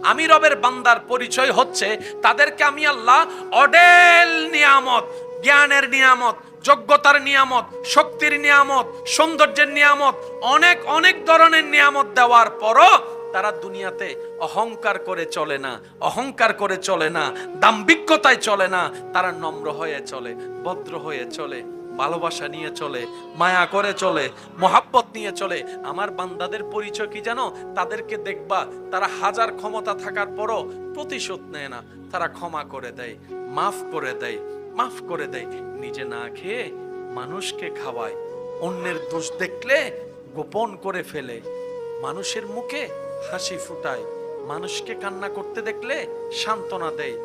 আমি রবের বান্দার পরিচয় হচ্ছে তাদেরকে আমি আল্লাহ অডেল নিয়ামত, জ্ঞানের নিয়ামত, যোগ্যতার নিয়ামত, শক্তির নিয়ামত, সৌন্দর্যের নিয়ামত, অনেক অনেক ধরনের নিয়ামত দেওয়ার পরও তারা দুনিয়াতে অহংকার করে চলে না, অহংকার করে চলে না, দাম্ভিকতায় চলে না। তারা নম্র হয়ে চলে, ভদ্র হয়ে চলে, ভালোবাসা নিয়ে চলে, মায়া করে চলে, মোহাব্বত নিয়ে চলে। আমার বান্দাদের পরিচয় কি জানো? তাদেরকে দেখবা তারা হাজার ক্ষমতা থাকার পরও প্রতিশোধ নেয় না, তারা ক্ষমা করে দেয়, মাফ করে দেয়, মাফ করে দেয়। নিজে না খেয়ে মানুষকে খাওয়ায়, অন্যের দোষ দেখলে গোপন করে ফেলে, মানুষের মুখে হাসি ফুটায়, মানুষকে কান্না করতে দেখলে সান্ত্বনা দেয়,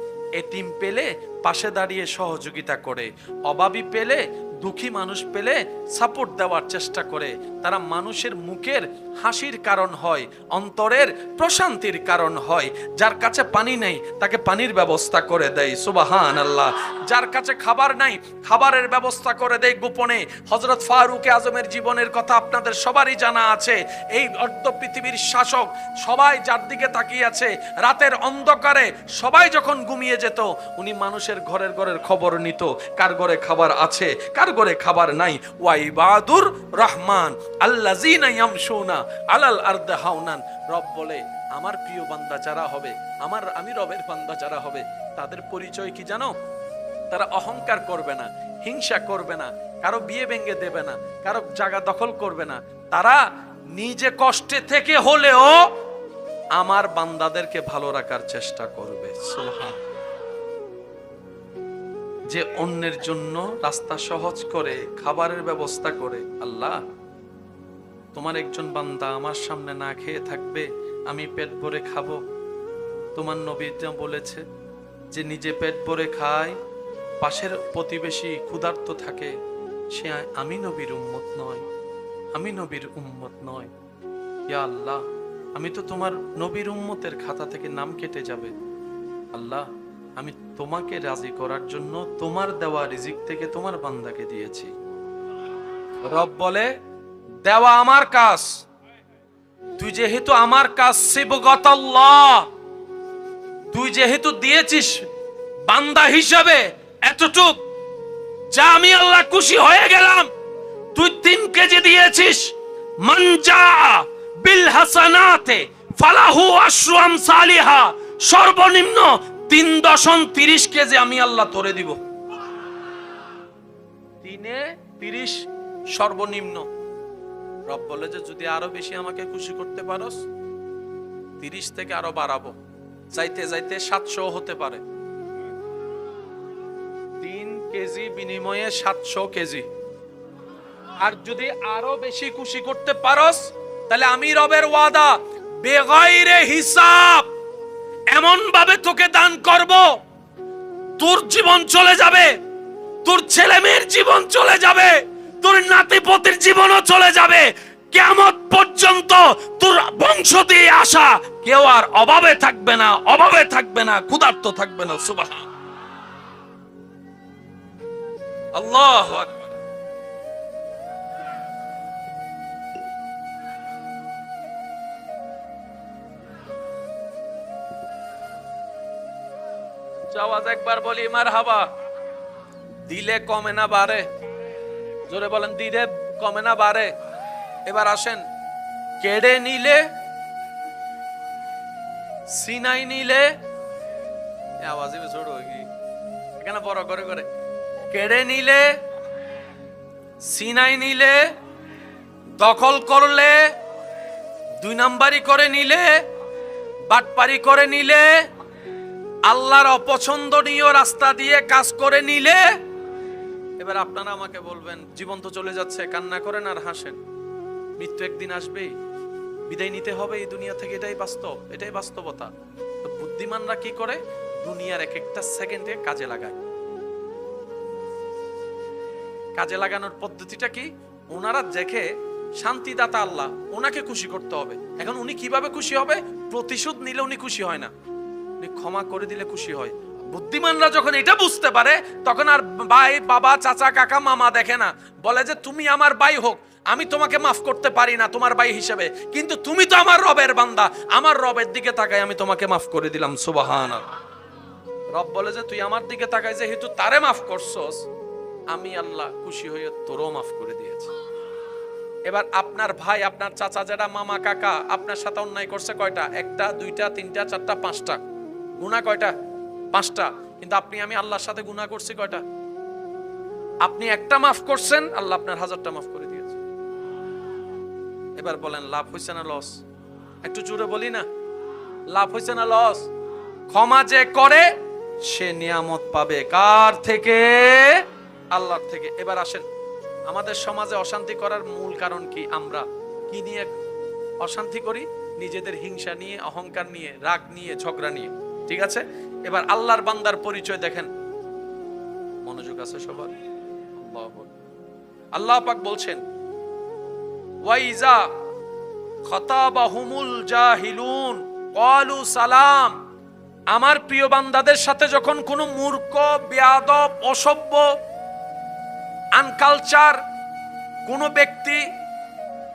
এতিম পেলে পাশে দাঁড়িয়ে সহযোগিতা করে, অভাবী পেলে, দুঃখী মানুষ পেলে সাপোর্ট দেওয়ার চেষ্টা করে। তারা মানুষের মুখের হাসির কারণ হয়, অন্তরের প্রশান্তির কারণ হয়। যার কাছে পানি নেই তাকে পানির ব্যবস্থা করে দেয়, সুবহানাল্লাহ। যার কাছে খাবার নাই খাবারের ব্যবস্থা করে দেয় গোপনে। হযরত ফারুক আজমের জীবনের কথা আপনাদের সবারই জানা আছে। এই অর্ধ পৃথিবীর শাসক, সবাই যার দিকে তাকিয়ে আছে, রাতের অন্ধকারে সবাই যখন ঘুমিয়ে যেত, উনি মানুষের ঘরের ঘরের খবর নিত, কার ঘরে খাবার আছে, কার ঘরে খাবার নাই। ওয়াইবাদুর রহমান আল্লাযীনা ইয়ামশুনা আলাল আরদি হাওনান। রব বলে আমার প্রিয় বান্দা যারা হবে, আমি রবের বান্দা যারা হবে, তাদের পরিচয় কি জানো? তারা অহংকার করবে না, হিংসা করবে না, কারো বিয়ে ভেঙে দেবে না, কারো জায়গা দখল করবে না। তারা নিজে কষ্টে থেকে হলেও আমার বান্দাদেরকে ভালো রাখার চেষ্টা করবে। সুবহান। যে অন্যের জন্য রাস্তা সহজ করে, খাবারের ব্যবস্থা করে। আল্লাহ, তোমার একজন বান্দা আমার সামনে না খেয়ে থাকবে, আমি পেট ভরে খাবো। তোমার নবী বলেছে যে নিজে পেট ভরে খায়, পাশের প্রতিবেশী ক্ষুধার্ত থাকে, সে আমি নবীর উম্মত নয়, আমি নবীর উম্মত নয়। ইয়া আল্লাহ, আমি তো তোমার নবীর উম্মতের খাতা থেকে নাম কেটে যাবে। আল্লাহ, আমি তোমাকে রাজি করার জন্য তোমার দেওয়া রিজিক থেকে তোমার বান্দাকে দিয়েছি। রব বলে দেওয়া আমার কাজ, তুই যেহেতু আমার কাজ সিবগাতাল্লাহ, তুই যেহেতু দিয়েছিস বান্দা হিসাবে এতটুক, যা আমি আল্লাহ খুশি হয়ে গেলাম। তুই 3 কেজি দিয়েছিস, মানজা বিল হাসানাতে ফালাহু আশরু আমসালিহা, সর্বনিম্ন 3.30 কেজি আমি আল্লাহ তোরে দিব। 3-30 সর্বনিম্ন। রব বলে যে যদি আরো বেশি আমাকে খুশি করতে পারোস, 30 থেকে আরো বাড়াবো, যাইতে যাইতে 700 হতে পারে। 3 কেজি বিনিময়ে 700 কেজি। আর যদি আরো বেশি খুশি করতে পারোস, তাহলে আমি রবের ওয়াদা বেগাইরে হিসাব এমন ভাবে তোকে দান করব, তোর জীবন চলে যাবে, তোর ছেলে মেয়ের জীবন চলে যাবে, তোর নাতিপতির জীবনও চলে যাবে। কিয়ামত পর্যন্ত তোর বংশ দিয়ে আসা কেউ আর অভাবে থাকবে না, অভাবে থাকবে না, ক্ষুধার্ত থাকবে না। সুবহান আল্লাহু আকবার। আওয়াজ একবার বলি মারহাবা। দিলে কমে না বাড়ে? জোরে বলেন, দিলে কমে না বাড়ে? এবার আসেন, কেড়ে নিলে, সিনাই নিলে, আওয়াজ ছোট এখানে বড় করে করে, কেড়ে নিলে, সিনাই নিলে, দখল করলে, 2 নাম্বারি করে নিলে, বাটপারি করে নিলে, আল্লাহর অপছন্দনীয় রাস্তা দিয়ে কাজ করে নিলে, এবার আপনারা আমাকে বলবেন জীবন তো চলে যাচ্ছে, কান্না করেন আর হাসেন। মৃত্যু একদিন আসবেই, বিদায় নিতে হবে এই দুনিয়া থেকে, এটাই বাস্তব, এটাই বাস্তবতা। তো বুদ্ধিমানরা কি করে? দুনিয়ার এক একটা সেকেন্ডে কাজে লাগায়। কাজে লাগানোর পদ্ধতিটা কি? ওনারা দেখে শান্তিদাতা আল্লাহ, ওনাকে খুশি করতে হবে। এখন উনি কিভাবে খুশি হবে? প্রতিশোধ নিলে উনি খুশি হয় না, উনি ক্ষমা করে দিলে খুশি হয়, বুদ্ধিমানরা যখন এটা বুঝতে পারে তখন আর ভাই, বাবা, চাচা, কাকা, মামা দেখে না, বলে যে তুমি আমার ভাই হোক, আমি তোমাকে মাফ করতে পারি না তোমার ভাই হিসেবে, কিন্তু তুমি তো আমার রবের বান্দা, আমার রবের দিকে তাকাই আমি তোমাকে মাফ করে দিলাম। সুবহানাল্লাহ। রব বলে যে তুই আমার দিকে তাকাই যেহেতু তারে মাফ করছস, আমি আল্লাহ খুশি হয়ে তোরও মাফ করে দিয়েছি। এবার আপনার ভাই, আপনার চাচা, যারা মামা, কাকা আপনার সাথে অন্যায় করছে কয়টা? একটা, দুইটা, তিনটা, চারটা, পাঁচটা। গুনাহ কয়টা? পাঁচটা। কিন্তু আপনি আমি আল্লাহর সাথে গুনাহ করছি কয়টা? আপনি একটা মাফ করছেন, আল্লাহ আপনার 1000টা মাফ করে দিয়েছে। এবার বলেন লাভ হইছে না লস? একটু জোরে বলি না, লাভ হইছে না লস? ক্ষমা যে করে সে নিয়ামত পাবে কার থেকে? আল্লাহর থেকে। এবার আসেন, আমাদের সমাজে অশান্তি করার মূল কারণ কি? আমরা কি নিয়ে অশান্তি করি? নিজেদের হিংসা নিয়ে, অহংকার নিয়ে, রাগ নিয়ে, ঝগড়া নিয়ে। ঠিক আছে, এবার আল্লাহর বান্দার পরিচয় দেখেন। মনোযোগ আছে সবার? আল্লাহ পাক বলছেন, ওয়াইজা খাতাবাহুমুল জাহিলুন ক্বালু সালাম। আমার প্রিয় বান্দাদের সাথে যখন কোনো মূর্খ, বেয়াদব, অসভ্য, আনকালচার কোনো ব্যক্তি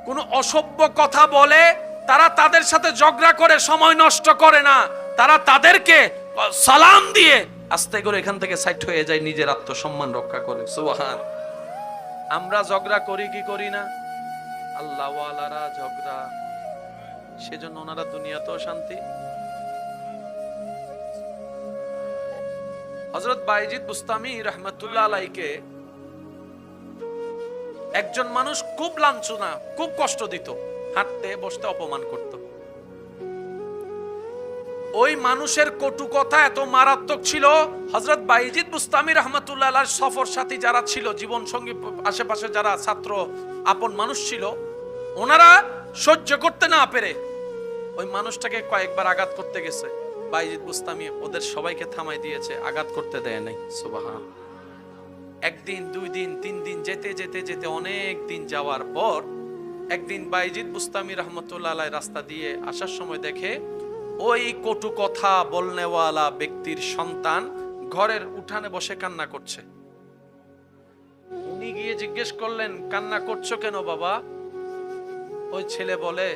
কোনো অসভ্য কথা বলে, তারা তাদের সাথে ঝগড়া করে সময় নষ্ট করে না, তারা তাদেরকে সালাম দিয়ে আস্তে করে এখান থেকে সাইড হয়ে যায়, নিজের আত্মসম্মান রক্ষা করে। সুবহান। আমরা ঝগড়া করি কি করি না? আল্লাহ ওয়ালারা ঝগড়া, সেজন্য ওনারা দুনিয়াতেও শান্তি। হযরত বাইজিদ বুস্তামি রাহমাতুল্লাহ আলাইকে একজন মানুষ খুব লাঞ্ছনা, খুব কষ্ট দিত, হাঁটতে বসতে অপমান করত। ওই মানুষের কটু কথা এত মারাত্মক ছিল, হযরত বাইজিদ বুস্তামি রাহমাতুল্লাহ আলাইহির সফর সাথী যারা ছিল, জীবন সঙ্গী, আশেপাশে যারা ছাত্র, আপন মানুষ ছিল, ওনারা সহ্য করতে না পেরে ওই মানুষটাকে কয়েকবার আঘাত করতে গেছে। বাইজিদ বুস্তামি ওদের সবাইকে থামাই দিয়েছে, আঘাত করতে দেয় নাই। সুবহান। একদিন, দুই দিন, তিন দিন যেতে যেতে যেতে অনেক দিন যাওয়ার পর একদিন বাইজিদ বুস্তামি রাহমাতুল্লাহ আলাইহি রাস্তা দিয়ে আসার সময় দেখে ওই কটু কথা বলনেওয়ালা ব্যক্তির সন্তান ঘরের উঠানে বসে কান্না করছে। উনি গিয়ে জিজ্ঞেস করলেন, কান্না করছো কেন বাবা? ওই ছেলে বলে,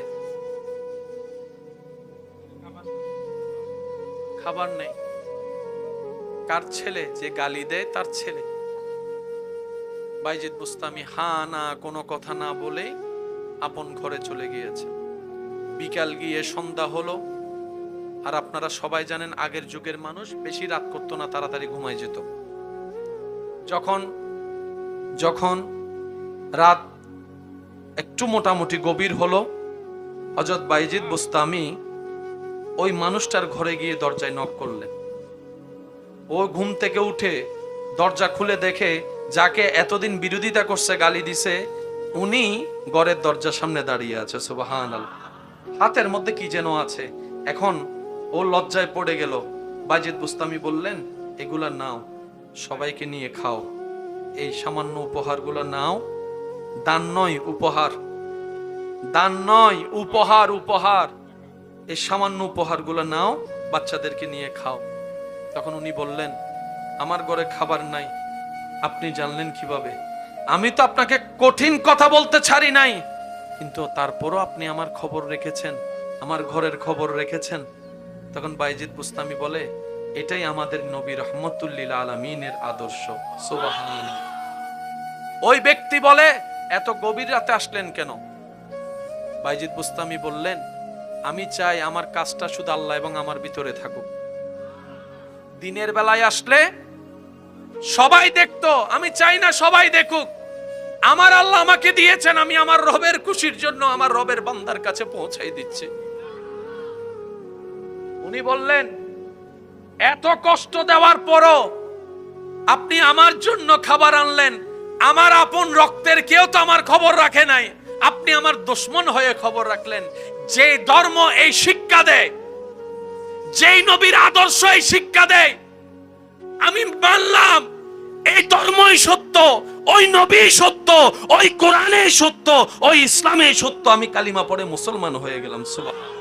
খাবার নেই। কার ছেলে? যে গালি দেয় তার ছেলে। বাইজিদ বুস্তামি হা না কোনো কথা না বলে আপন ঘরে চলে গিয়েছে। বিকাল গিয়ে সন্ধ্যা হলো, আর আপনারা সবাই জানেন আগের যুগের মানুষ বেশি রাত করতো না, তাড়াতাড়ি ঘুমায় যেত। যখন রাত একটু মোটামুটি গভীর হলো, হযরত বাইজিদ বুস্তামি ওই মানুষটার ঘরে গিয়ে দরজায় নক করলেন। ও ঘুম থেকে উঠে দরজা খুলে দেখে যাকে এতদিন বিরোধিতা করছে, গালি দিছে, উনি ঘরের দরজার সামনে দাঁড়িয়ে আছে। সুবহানাল্লাহ। হাতের মধ্যে কি যেন আছে। এখন ও লজ্জায় পড়ে গেল। বাইজিদ বুস্তামি বললেন, এগুলা নাও, সবাইকে নিয়ে খাও। এই সামান্য উপহারগুলো নাও, দান নয় উপহার, দান নয় উপহার, উপহার। এই সামান্য উপহারগুলো নাও, বাচ্চাদেরকে নিয়ে খাও। তখন উনি বললেন, আমার ঘরে খাবার নাই, আপনি জানলেন কিভাবে? আমি তো আপনাকে কঠিন কথা বলতে ছাড়ি নাই, কিন্তু তারপরও আপনি আমার খবর রেখেছেন, আমার ঘরের খবর রেখেছেন। তখন বাইজিদ বুস্তামি বলে, এটাই আমাদের নবী রাহমাতুল লিল আলামিনের আদর্শ। সুবহানাল্লাহ। ওই ব্যক্তি বলে, এত গভীর রাতে আসলেন কেন? বাইজিদ বুস্তামি বললেন, আমি চাই আমার কাজটা শুধু আল্লাহ এবং আমার ভিতরে থাকুক। দিনের বেলায় আসলে সবাই দেখতো, আমি চাই না সবাই দেখুক। আমার আল্লাহ আমাকে দিয়েছেন, আমি আমার রবের খুশির জন্য আমার রবের বান্দার কাছে পৌঁছাই দিচ্ছি। উনি বললেন, এত কষ্ট দেওয়ার পরও আপনি আমার জন্য খাবার আনলেন, আমার আপন রক্তের কেউ তো আমার খবর রাখে নাই, আপনি আমার দুশমন হয়ে খবর রাখলেন। যে ধর্ম এই শিক্ষা দেয়, যেই নবীর আদর্শ এই শিক্ষা দেয়, আমি মানলাম এই ধর্মই সত্য, ওই নবী সত্য, ওই কোরআনে সত্য, ওই ইসলামে সত্য। আমি কালিমা পড়ে মুসলমান হয়ে গেলাম। সুবহানাল্লাহ।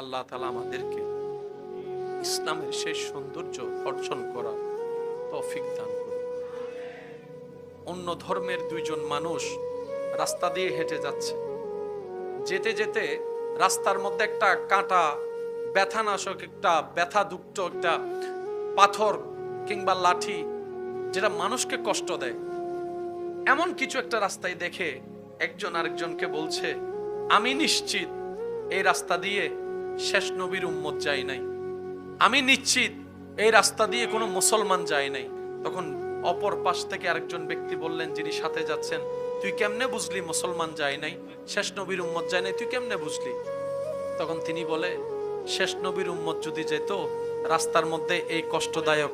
আল্লাহ তাআলা আমাদেরকে ইসলামের সেই সৌন্দর্য অর্জন করা তৌফিক দান করুন। অন্য ধর্মের দুইজন মানুষ রাস্তা দিয়ে হেঁটে যাচ্ছে, যেতে যেতে রাস্তার মধ্যে একটা কাঁটা, ব্যথানাশক, একটা ব্যথাযুক্ত একটা পাথর কিংবা লাঠি যেটা মানুষকে কষ্ট দেয়, এমন কিছু একটা রাস্তায় দেখে একজন আরেকজনকে বলছে, আমি নিশ্চিত এই রাস্তা দিয়ে শেষ নবীর উম্মত যায় নাই, আমি নিশ্চিত এই রাস্তা দিয়ে কোনো মুসলমান যায় নাই। তখন অপর পাশ থেকে আরেকজন ব্যক্তি বললেন, যিনি সাথে যাচ্ছেন, তুই কেমনে বুঝলি মুসলমান যায় নাই, শেষ নবীর উম্মত যায় নাই, তুই কেমনে বুঝলি? তখন তিনি বলে, শেষ নবীর উম্মত যদি যেত, রাস্তার মধ্যে এই কষ্টদায়ক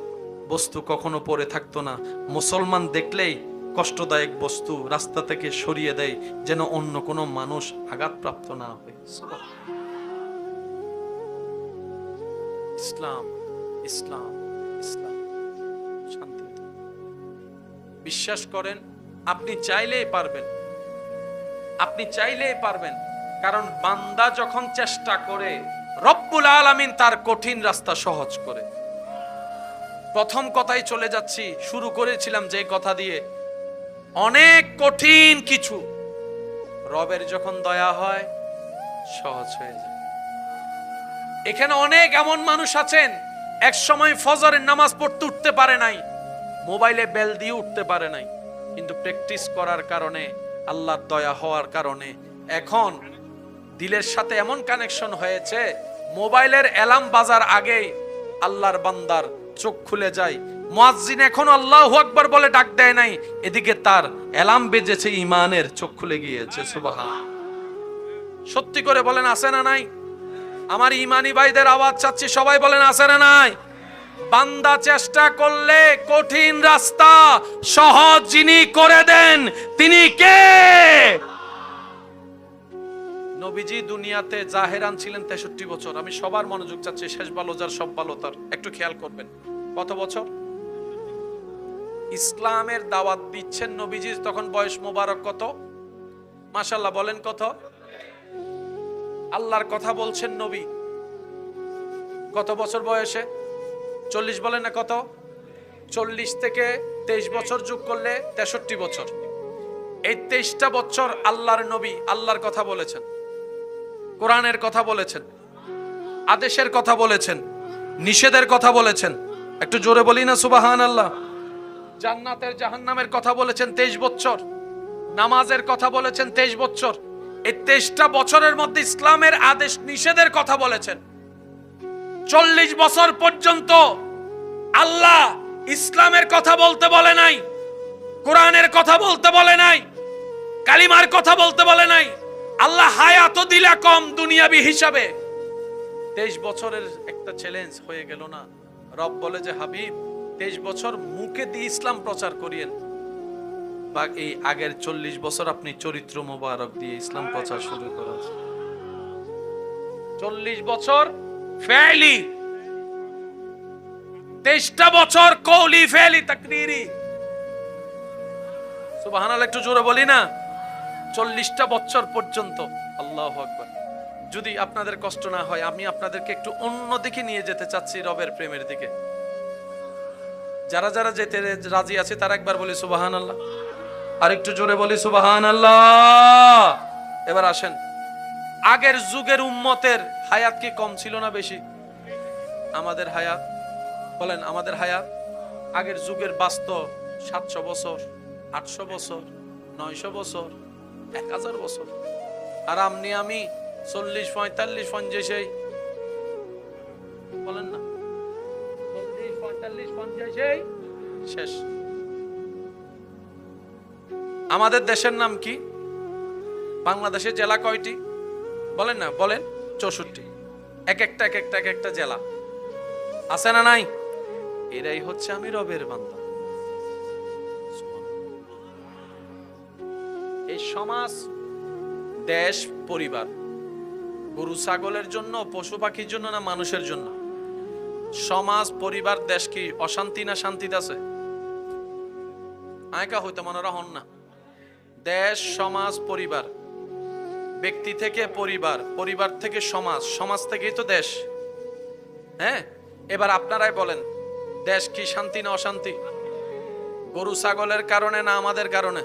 বস্তু কখনো পড়ে থাকতো না। মুসলমান দেখলেই কষ্টদায়ক বস্তু রাস্তা থেকে সরিয়ে দেয়, যেন অন্য কোনো মানুষ আঘাতপ্রাপ্ত না হয়। ইসলাম, ইসলাম, ইসলাম, শান্তি। বিশ্বাস করেন, আপনি চাইলেই পারবেন, আপনি চাইলেই পারবেন। কারণ বান্দা যখন চেষ্টা করে, রব্বুল আলামিন তার কঠিন রাস্তা সহজ করে। প্রথম কথাই চলে যাচ্ছি, শুরু করেছিলাম যে কথা দিয়ে, অনেক কঠিন কিছু রবের যখন দয়া হয় সহজ হয়ে যায়। এখানে অনেক এমন মানুষ আছেন, এক সময় ফজরের নামাজ পড়তে উঠতে পারে নাই, মোবাইলে বেল দিয়ে উঠতে পারে নাই, কিন্তু প্র্যাকটিস করার কারণে, আল্লাহর দয়া হওয়ার কারণে এখন দিলের সাথে এমন কানেকশন হয়েছে, মোবাইলের অ্যালার্ম বাজার আগেই আল্লাহর বান্দার চোখ খুলে যায়। মুয়াজ্জিন এখনো আল্লাহু আকবার বলে ডাক দেয় নাই, এদিকে তার অ্যালার্ম বেজেছে, ঈমানের চোখ খুলে গিয়েছে। সুবহান। সত্যি করে বলেন, আছে না নাই? আমার ঈমানি ভাইদের আওয়াজ চাচ্ছি, সবাই বলেন, আছে না নাই? বান্দা চেষ্টা করলে কঠিন রাস্তা সহজ যিনি করে দেন, তিনি কে? নবীজি দুনিয়াতে জাহেরান ছিলেন 63 বছর। আমি সবার মনোযোগ চাচ্ছি, শেষ ভালো যার সব ভালো তার, একটু খেয়াল করবেন। কত বছর? ইসলামের দাওয়াত দিচ্ছেন নবীজি, তখন বয়স মোবারক কত? মাশাআল্লাহ, বলেন কত? আল্লাহর কথা বলছেন নবী কত বছর বয়সে? 40 বলেন না, কত? 40 থেকে 23 বছর যোগ করলে 63 বছর। এই 23টা বছর আল্লাহর নবী আল্লাহর কথা বলেছেন, কোরআনের কথা বলেছেন, আদেশের কথা বলেছেন, নিষেধের কথা বলেছেন। একটু জোরে বলি না সুবহানাল্লাহ। জান্নাতের জাহান্নামের কথা বলেছেন 23 বছর, নামাজের কথা বলেছেন 23 বছর। এই 23টা বছরের মধ্যে ইসলামের আদেশ নিষেধের কথা বলেছেন। 40 বছর পর্যন্ত আল্লাহ ইসলামের কথা বলতে বলে নাই, কোরআনের কথা বলতে বলে নাই, কালিমার কথা বলতে বলে নাই। আল্লাহ হায়াতও দিলা কম দুনিয়াবি হিসাবে। 23 বছরের একটা চ্যালেঞ্জ হয়ে গেল না? রব বলে যে, হাবিব 23 বছর মুখে দিয়ে ইসলাম প্রচার করিয়েন, বা এই আগের 40 বছর আপনি চরিত্র মোবারক দিয়ে ইসলাম প্রচার শুরু করেছেন। 40 বছর ফেলি, 23টা বছর কওলি ফেলি তাকরীরি। সুবহানাল্লাহ, একটু জোরে বলি না? 40টা বছর পর্যন্ত। আল্লাহু আকবার। যদি আপনাদের কষ্ট না হয়, আমি আপনাদেরকে একটু অন্য দিকে নিয়ে যেতে চাচ্ছি, রবের প্রেমের দিকে। যারা যারা যেতে রাজি আছে তারা একবার বলি সুবহানাল্লাহ, আর একটু জোরে বলি সুবহানাল্লাহ। এবার আসেন, আগের যুগের উম্মতের হায়াত কি কম ছিল না বেশি? আমাদের হায়াত, বলেন আমাদের হায়াত আগের যুগের বাস্তব 700 বছর, 800 বছর, 900 বছর, 1000 বছর। আর আপনি আমি 40, 45, 50, বলেন না, 40, 45, 50 শেষ। আমাদের দেশের নাম কি? বাংলাদেশের জেলা কয়টি? বলেন না, বলেন। 64। এক একটা জেলা আছে না নাই? এরাই হচ্ছে আমি রবের বান্দা। এই সমাজ, দেশ, পরিবার গরু ছাগলের জন্য, পশু পাখির জন্য, না মানুষের জন্য? সমাজ, পরিবার, দেশ কি অশান্তি না শান্তিতে আছে? আয়কা হইতে মনে রাখুন না। দেশ, সমাজ, পরিবার ব্যক্তি থেকে পরিবার, পরিবার থেকে সমাজ, সমাজ থেকেই তো দেশ। হ্যাঁ, এবার আপনারাই বলেন, দেশ কি শান্তি না অশান্তি? গরু ছাগলের কারণে না আমাদের কারণে?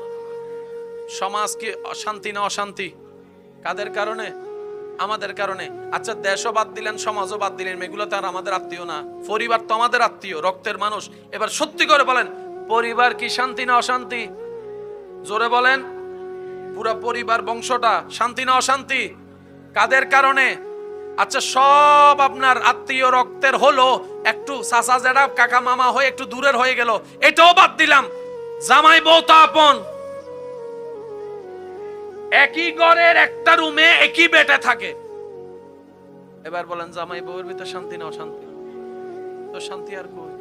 সমাজ কি শান্তি না অশান্তি? কাদের কারণে? আমাদের কারণে। আচ্ছা, দেশও বাদ দিলেন, সমাজও বাদ দিলেন, এগুলো তো আর আমাদের আত্মীয় না। পরিবার তো আমাদের আত্মীয়, রক্তের মানুষ। এবার সত্যি করে বলেন, পরিবার কি শান্তি না অশান্তি? জোরে বলেন, পুরা পরিবার বংশটা শান্তি না অশান্তি? কাদের কারণে? আচ্ছা, সব আপনার আত্মীয় রক্তের হলো, একটু চাচা জেঠা কাকা মামা হয়ে একটু দূরের হয়ে গেল, এটাও বাদ দিলাম। জামাই বউ তো আপন, একই ঘরের একটা রুমে একই বেটে থাকে। এবার বলেন, জামাই বউয়ের ভিতর শান্তি না অশান্তি? তো শান্তি আর কই?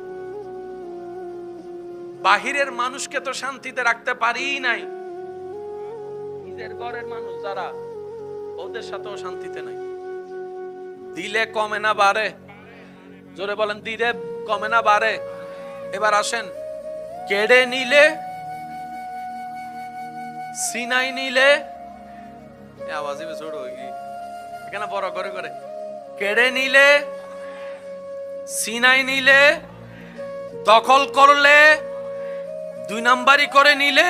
বাহিরের মানুষকে তো শান্তিতে রাখতে পারি নাই, নিজের ঘরের মানুষ যারা, ওদের সাথেও শান্তিতে নাই। দিলে কমে না বাড়ে? জোরে বলেন, দিলে কমে না বাড়ে? এবার আসেন, কেড়ে নিলে, সিনাই নিলে, আওয়াজই ছোট হয়ে গিয়ে এখানে বড় করে করে, কেড়ে নিলে, সিনাই নিলে, দখল করলে, 2 নাম্বারি করে নিলে,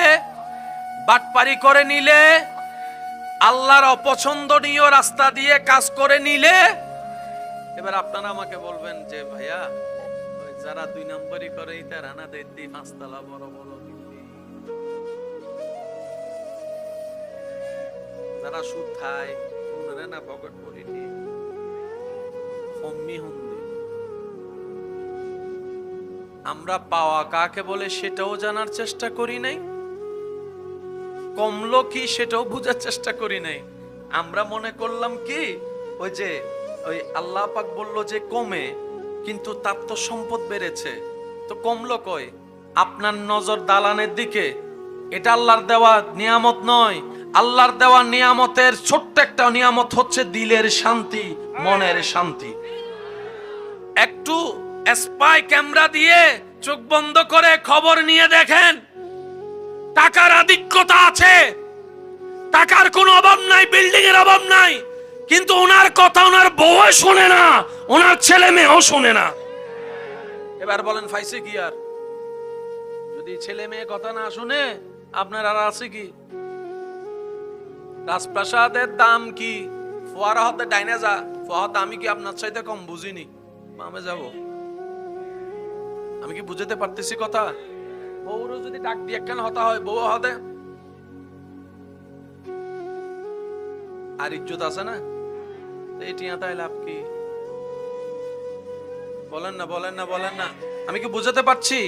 বাটপারি করে নিলে, আল্লাহর অপছন্দনীয় রাস্তা দিয়ে কাজ করে নিলে, এবার আপনারা আমাকে বলবেন যে ভাইয়া, যারা 2 নাম্বারি করে তারা না দেখি 5 তলা বড় বড়, যারা সুদ খায় ওনারা না পকেট করিনি, আমরা পাওয়া কাকে বলে সেটাও জানার চেষ্টা করি নাই, কমলো কি সেটাও বুঝার চেষ্টা করি নাই। আমরা মনে করলাম কি, ওই যে ওই আল্লাহ পাক বলল যে কমে, কিন্তু তার তো সম্পদ বেড়েছে, তো কমলো কই? আপনার নজর দালানের দিকে, এটা আল্লাহর দেওয়া নিয়ামত নয়। আল্লাহর দেওয়া নিয়ামতের ছোট্ট একটা নিয়ামত হচ্ছে দিলের শান্তি, মনের শান্তি। একটু স্পাই ক্যামেরা দিয়ে চোখ বন্ধ করে খবর নিয়ে দেখেন, টাকার আধিক্যতা আছে, টাকার কোনো অভাব নাই, বিল্ডিং এর অভাব নাই, কিন্তু ওনার কথা ওনার বউ শোনে না, ওনার ছেলে মেয়েও শোনে না। এবার বলেন ফাইসে কি? আর যদি ছেলে মেয়ে কথা না শুনে আপনার আর আছে কি? রাজপ্রাসাদের দাম কি? ফোয়ারা হতে ডাইনে যা, ফোয়ারা আমি কি আপনার চাইতে কম বুঝিনি? মামে যাব, আমি কি বুঝতে পারতেছি কথা? বউরও যদি ডাক দিয়ে কেন হতা হয়, বউ হতে আর ইজ্জত আছে না? এই টিয়াটাই লাভ কি? বলেন না, বলেন না, বলেন না। আমি কি বুঝতে পারছি?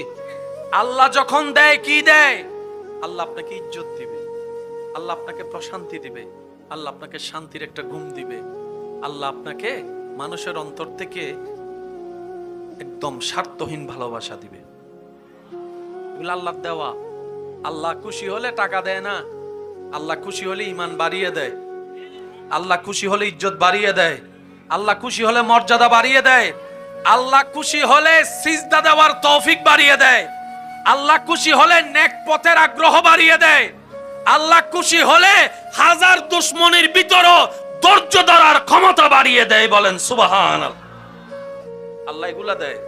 আল্লাহ যখন দেয়, কি দেয়? আল্লাহ আপনাকে ইজ্জত দিবে, আল্লাহ আপনাকে প্রশান্তি দিবে, আল্লাহ আপনাকে শান্তির একটা ঘুম দিবে, আল্লাহ আপনাকে মানুষের অন্তর থেকে একদম স্বার্থহীন ভালোবাসা দিবে। এগুলো আল্লাহ দেওয়া। আল্লাহ খুশি হলে টাকা দেয় না, আল্লাহ খুশি হলে ঈমান বাড়িয়ে দেয়, আল্লাহ খুশি হলে ইজ্জত বাড়িয়ে দেয়, আল্লাহ খুশি হলে মর্যাদা বাড়িয়ে দেয়, আল্লাহ খুশি হলে সিজদা দেওয়ার তৌফিক বাড়িয়ে দেয়, আল্লাহ খুশি হলে নেক পথের আগ্রহ বাড়িয়ে দেয়, আল্লাহ খুশি হলে হাজার দুশ্মনের ভিতরও ধৈর্য ধরার ক্ষমতা বাড়িয়ে দেয়। বলেন সুবহানাল্লাহ। আল্লাহ এগুলা দেয়।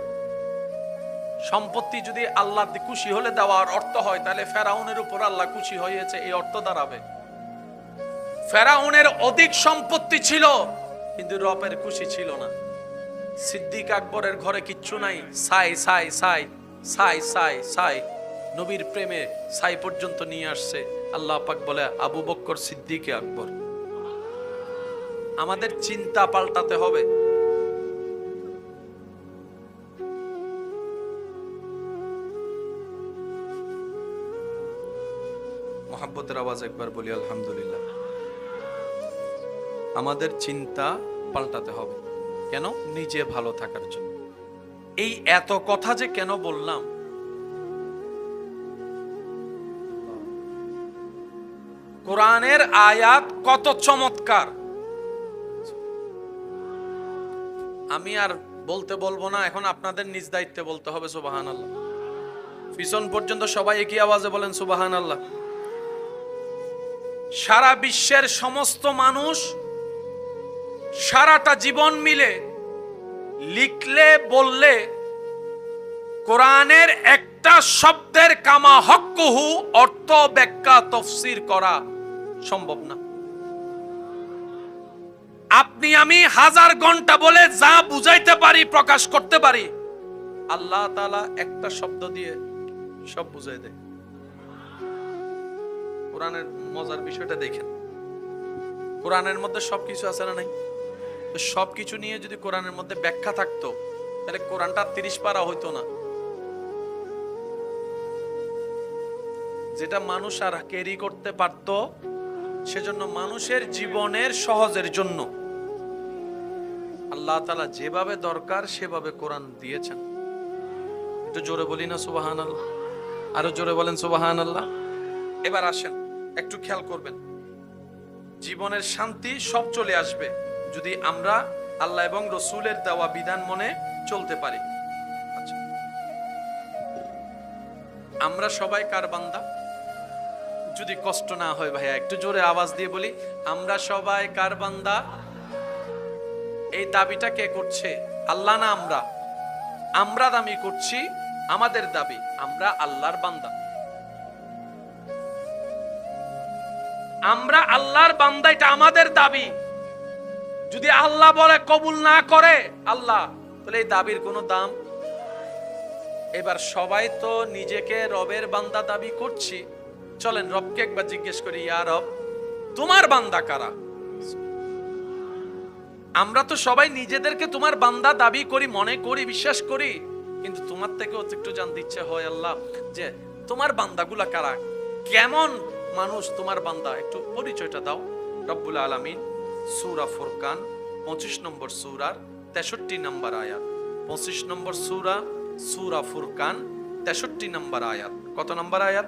সম্পত্তি যদি আল্লাহ খুশি হলে দেওয়ার অর্থ হয়, তাহলে ফেরাউনের উপর আল্লাহ খুশি হয়েছে এই অর্থ দাঁড়াবে। ফেরাউনের অধিক সম্পত্তি ছিল, কিন্তু রবের খুশি ছিল না। সিদ্দিক আকবরের ঘরে কিচ্ছু নাই, সাই সাই সাই সাই সাই সাই, নবীর প্রেমে সাই পর্যন্ত নিয়ে আসছে। আল্লাহ পাক বলে আবু বকর সিদ্দিক আকবর। আমাদের চিন্তা পাল্টাতে হবে। মহাব্বতের আওয়াজ একবার বলি আলহামদুলিল্লাহ। আমাদের চিন্তা পাল্টাতে হবে। কেন? নিজে ভালো থাকার জন্য। এই এত কথা যে কেন বললাম, কোরআনের আয়াত কত চমৎকার, আমি আর বলতে বলবো না, এখন আপনাদের নিজ দায়িত্বে বলতে হবে সুবহানাল্লাহ। পিছন পর্যন্ত সবাই একই আওয়াজে বলেন সুবহানাল্লাহ। সারা বিশ্বের সমস্ত মানুষ সারাটা জীবন মিলে লিখলে বললে কোরআনের একটা শব্দের কামা হক্কুহু অর্থ ব্যাখ্যা তাফসীর করা সম্ভব না। আপনি আমি হাজার ঘন্টা বলে যা বুঝাইতে পারি, প্রকাশ করতে পারি, আল্লাহ তাআলা একটা শব্দ দিয়ে সব বুঝাই দেয়। কোরআনের মজার বিষয়টা দেখেন, কোরআনের মধ্যে সবকিছু আছে না নাই? তো সবকিছু নিয়ে যদি কোরআনের মধ্যে ব্যাখ্যা থাকতো তাহলে কোরআনটা 30 পারা হইতো না। যেটা মানুষ আর ক্যারি করতে পারতো, সেজন্য মানুষের জীবনের সহজের জন্য আল্লাহ তাআলা যেভাবে দরকার সেভাবে কোরআন দিয়েছেন। একটু জোরে বলি না সুবহানাল্লাহ? আরো জোরে বলেন সুবহানাল্লাহ। এবার আসেন, একটু খেয়াল করবেন, জীবনের শান্তি সব চলে আসবে যদি আমরা আল্লাহ এবং রসুলের দেওয়া বিধান মনে চলতে পারি। আচ্ছা, আমরা সবাই কার বান্দা? যদি কষ্ট না হয় ভাইয়া একটু জোরে আওয়াজ দিয়ে বলি, আমরা সবাই কার বান্দা? এই দাবিটা কে করছে? আল্লাহ না আমরা? আমরা দাবি করছি, আমাদের দাবি আমরা আল্লাহর বান্দা। আমরা আল্লাহর বান্দা, এটা আমাদের দাবি। যদি আল্লাহ বলে কবুল না করে আল্লাহ, তাহলে এই দাবির কোনো দাম। এবার সবাই তো নিজেকে রবের বান্দা দাবি করছি, চলেন রবকে একবার জিজ্ঞেস করি, ইয়া রব তোমার বান্দা কারা? আমরা তো সবাই নিজেদেরকে তোমার বান্দা দাবি করি, মনে করি, বিশ্বাস করি, কিন্তু তোমার থেকেও একটু জানতে ইচ্ছে হয় আল্লাহ যে তোমার বান্দাগুলা কারা, কেমন মানুষ তোমার বান্দা, একটু পরিচয়টা দাও। রব্বুল আলামিন সূরা ফুরকান 25 নম্বর সূরার 63 নম্বর আয়াত, 25 নম্বর সূরা ফুরকান 63 নম্বর আয়াত। কত নম্বর আয়াত?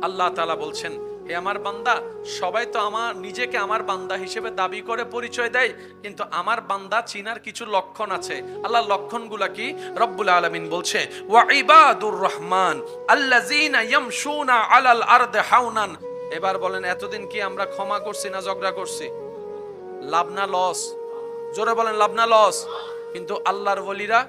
আল্লাহ তাআলা বলছেন, হে আমার বান্দা, সবাই তো আমার নিজেকে আমার বান্দা হিসেবে দাবি করে পরিচয় দেয়, কিন্তু আমার বান্দা চিনার কিছু লক্ষণ আছে। আল্লাহ লক্ষণগুলা কি? রব্বুল আলামিন বলছে, ওয়া ইবাদুর রহমান আল্লাযীনা ইয়ামশুনা আলাল আরদি হাওনান। এবার বলেন, এতদিন কি আমরা ক্ষমা করছি না ঝগড়া করছি? লাভ না লস? জোরে বলেন, লাভ না লস? কিন্তু আল্লাহর ওলিরা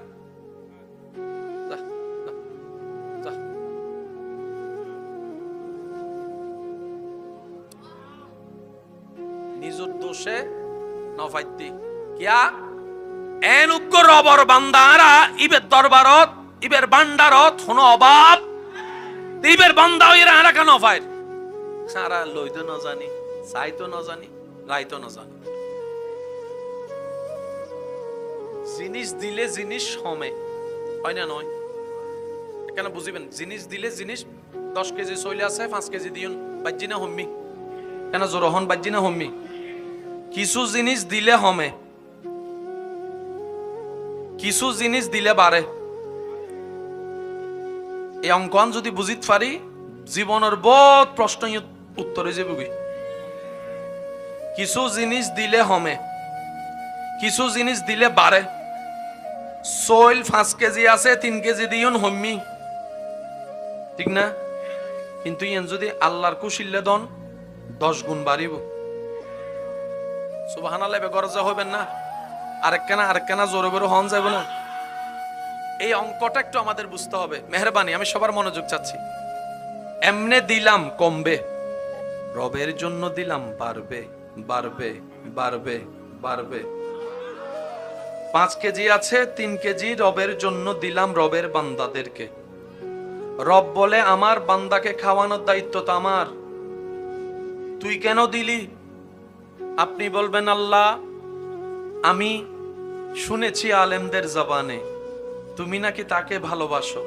নিজের দোষে নফাইতি কিয়া এন উগ্র রবর বান্দারা ইবের দরবারত ইবের বান্দারত হনো অভাব ইবের বান্দা হইরা আরা কেন ফাইর সারা লইতো না জানি, চাইতো না জানি, রাইতো না জানি। জিনিস দিলে জিনিস সমে হয় না? নয় কেন বুঝিবেন? জিনিস দিলে জিনিস 10 কেজি চলে আছে, 5 কেজি দিন বাজ্জি না হম্মি কেন? জোরহন বাজ্জি না হম্মি? কিছু জিনিস দিলে হমে, কিছু জিনিস দিলে বাড়ে। এই অঙ্কন যদি বুঝিতে পারি, জীবনের বহুত প্রশ্ন উত্তর হয়ে যাবে। কিছু জিনিস দিলে হমে, কিছু জিনিস দিলে বাড়ে। সোল 5 কেজি আছে, 3 কেজি দিন হম্মি, ঠিক না? কিন্তু ইয়ান যদি আল্লাহর কুশিল্লে দন 10 গুণ বাড়িব। সুবহানাল্লাহ, বেগরজা হবেন না? আরেকখানা জোরে জোরে হন যাইব না? এই অঙ্কটা একটু আমাদের বুঝতে হবে। মেহরবানি, আমি সবার মনোযোগ চাচ্ছি। এমনে দিলাম কমবে, রবের জন্য দিলাম বাড়বে বাড়বে বাড়বে বাড়বে। 5 কেজি আছে, 3 কেজি রবের জন্য দিলাম রবের বান্দাদেরকে। রব বলে আমার বান্দাকে খাওয়ানোর দায়িত্ব তো আমার, তুই কেন দিলি? আপনি বলবেন, আল্লাহ আমি শুনেছি আলেমদের জবানে তুমি নাকি তাকে ভালোবাসো।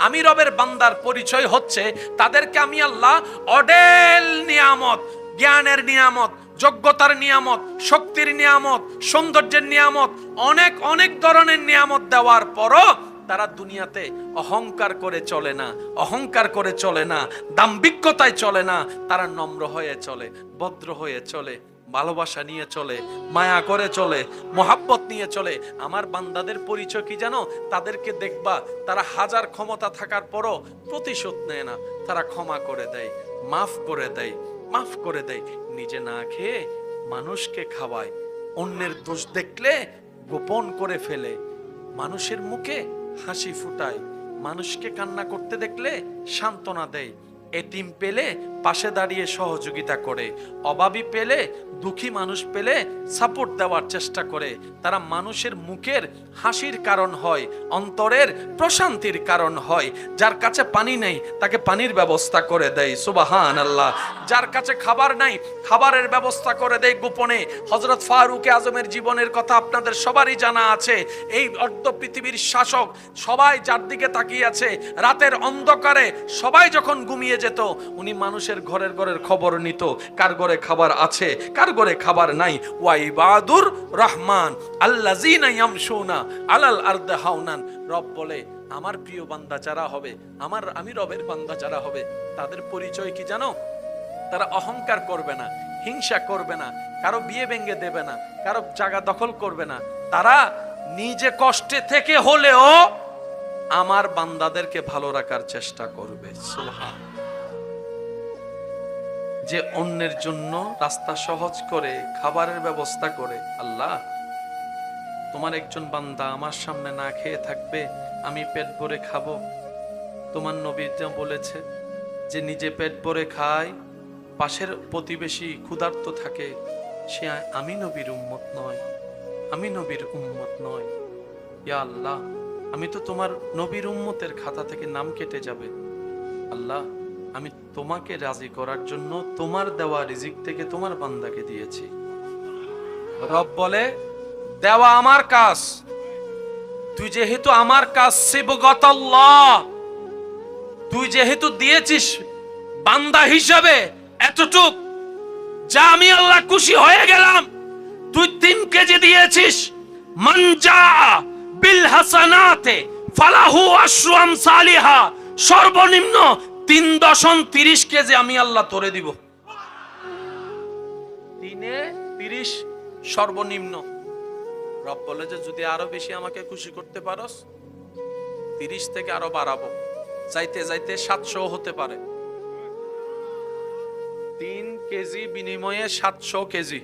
আমি রবের বান্দার পরিচয় হচ্ছে তাদেরকে আমি আল্লাহ অডেল নিয়ামত, জ্ঞানের নিয়ামত, যোগ্যতার নিয়ামত, শক্তির নিয়ামত, সৌন্দর্যের নিয়ামত, অনেক অনেক ধরনের নিয়ামত দেওয়ার পরও তারা দুনিয়াতে অহংকার করে চলে না, অহংকার করে চলে না, দাম্ভিকতায় চলে না। তারা নম্র হয়ে চলে, ভদ্র হয়ে চলে, ভালোবাসা নিয়ে চলে, মায়া করে চলে, মোহাব্বত নিয়ে চলে। আমার বান্দাদের পরিচয় কি জানো? তাদেরকে দেখবা তারা হাজার ক্ষমতা থাকার পরও প্রতিশোধ নেয় না, তারা ক্ষমা করে দেয়, মাফ করে দেয়, মাফ করে দেয়। নিজে না খেয়ে মানুষকে খাওয়ায়, অন্যের দোষ দেখলে গোপন করে ফেলে, মানুষের মুখে হাসি ফুটায়, মানুষকে কান্না করতে দেখলে সান্ত্বনা দেয়, এতিম পেলে পাশে দাঁড়িয়ে সহযোগিতা করে, অভাবী পেলে, দুঃখী মানুষ পেলে সাপোর্ট দেওয়ার চেষ্টা করে। তারা মানুষের মুখের হাসির কারণ হয়, অন্তরের প্রশান্তির কারণ হয়। যার কাছে পানি নেই তাকে পানির ব্যবস্থা করে দেয়, সুবহানাল্লাহ। যার কাছে খাবার নাই খাবারের ব্যবস্থা করে দেয় গোপনে। হযরত ফারুক আজমের জীবনের কথা আপনাদের সবারই জানা আছে। এই অর্ধ পৃথিবীর শাসক, সবাই যার দিকে তাকিয়ে আছে, রাতের অন্ধকারে সবাই যখন ঘুমিয়ে যেত, উনি মানুষের ঘরের ঘরের খবর নিত, কার ঘরে খাবার আছে, কার ঘরে খাবার নাই। ওয়াইবাদুর রহমান আল্লাযিনা ইয়ামশুনা আলাল আরদি হাওনান। রব বলে, আমার প্রিয় বান্দা যারা হবে, আমি রবের বান্দা যারা হবে, তাদের পরিচয় কি জানো? তারা অহংকার করবে না, হিংসা করবে না, কারো বিয়ে ভেঙে দেবে না, কারো জায়গা দখল করবে না। তারা নিজে কষ্টে থেকে হলেও আমার বান্দাদেরকে ভালো রাখার চেষ্টা করবে। সুবহান। যে অন্যের জন্য রাস্তা সহজ করে, খাবারের ব্যবস্থা করে। আল্লাহ, তোমার একজন বান্দা আমার সামনে না খেয়ে থাকবে, আমি পেট ভরে খাবো। তোমার নবী বলেছে যে নিজে পেট ভরে খায়, পাশের প্রতিবেশী ক্ষুধার্ত থাকে, সে আমি নবীর উম্মত নয়, আমি নবীর উম্মত নয়। ইয়া আল্লাহ, আমি তো তোমার নবীর উম্মতের খাতা থেকে নাম কেটে যাবে। আল্লাহ, আমি তোমাকে রাজি করার জন্য তোমার দেওয়া রিজিক থেকে তোমার বান্দাকে দিয়েছি। রব বলে, দেওয়া আমার কাজ, তুই যেহেতু আমার কাজ সিবগাতাল্লাহ, তুই যেহেতু দিয়েছিস বান্দা হিসাবে এতটুক, যা আমি আল্লাহ খুশি হয়ে গেলাম। তুই 3 কেজি দিয়েছিস, মান জা বিল হাসানাতে ফালাহু আশরু আমসালিহা, সর্বনিম্ন 3.30 কেজি আমি আল্লাহ তোরে দিব। 3-30 সর্বনিম্ন। রব বলে যে যদি আরো বেশি আমাকে খুশি করতে পারোস, 30 থেকে আরো বাড়াবো, যাইতে যাইতে 700 হতে পারে। 3 কেজি বিনিময়ে 700 কেজি।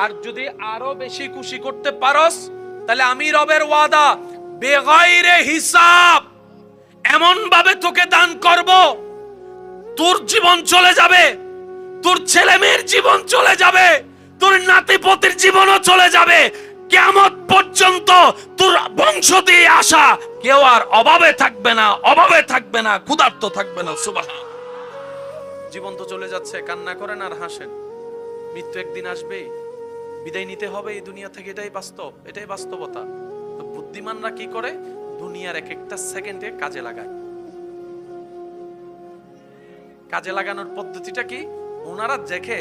আর যদি আরো বেশি খুশি করতে পারোস, তাহলে আমি রবের ওয়াদা, বেগাইরে হিসাব এমন ভাবে তোকে দান করব, তোর জীবন চলে যাবে, তোর ছেলে মেয়ের জীবন চলে যাবে, তোর নাতিপতির জীবনও চলে যাবে, কিয়ামত পর্যন্ত তোর বংশ দিয়ে আসা কেউ আর অভাবে থাকবে না, অভাবে থাকবে না, ক্ষুধার্ত থাকবে না। সুবহান। জীবন তো চলে যাচ্ছে, কান্না করেন আর হাসেন। মৃত্যু একদিন আসবেই, বিদায় নিতে হবে এই দুনিয়া থেকে, এটাই বাস্তব, এটাই বাস্তবতা। তো বুদ্ধিমানরা কি করে? দুনিয়ার এক একটা সেকেন্ডে কাজে লাগায়। কাজে লাগানোর পদ্ধতিটা কি? ওনারা দেখে